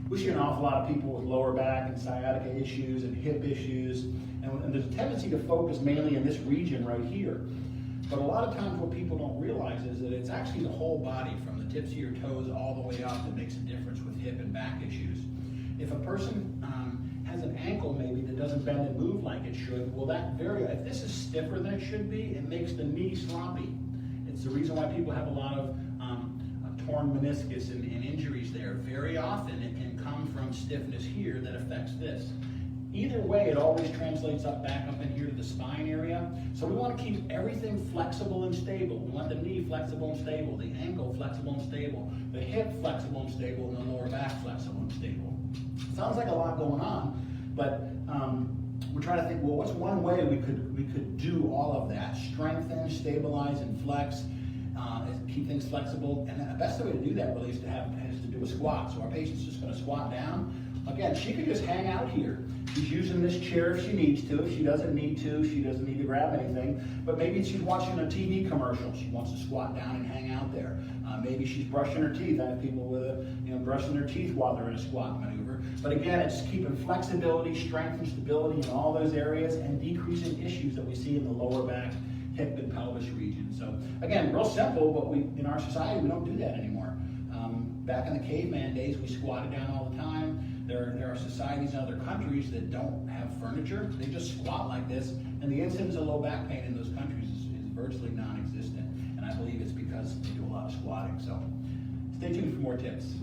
We see an awful lot of people with lower back and sciatica issues and hip issues, and there's a tendency to focus mainly in this region right here. But a lot of times what people don't realize is that it's actually the whole body, from the tips of your toes all the way up, that makes a difference with hip and back issues. If a person has an ankle maybe that doesn't bend and move like it should, well, if this is stiffer than it should be, it makes the knee sloppy. It's the reason why people have a lot of torn meniscus and injuries there. Very often it can come from stiffness here that affects this. Either way, it always translates back up in here to the spine area. So we want to keep everything flexible and stable. We want the knee flexible and stable, the ankle flexible and stable, the hip flexible and stable, and the lower back flexible and stable. Sounds like a lot going on, but we're trying to think, well, what's one way we could do all of that? Strengthen, stabilize, and flex, keep things flexible. And the best way to do that really is to do a squat. So our patient's just going to squat down. Again, she could just hang out here. She's using this chair if she needs to. If she doesn't need to, she doesn't need to grab anything. But maybe she's watching a TV commercial. She wants to squat down and hang out there. Maybe she's brushing her teeth. I have people with brushing their teeth while they're in a squat maneuver. But again, it's keeping flexibility, strength, and stability in all those areas, and decreasing issues that we see in the lower back, hip, and pelvis region. So again, real simple, but in our society, we don't do that anymore. Back in the caveman days, we squatted down all the time. There are societies in other countries that don't have furniture. They just squat like this, and the incidence of low back pain in those countries is virtually non-existent. And I believe it's because they do a lot of squatting. So stay tuned for more tips.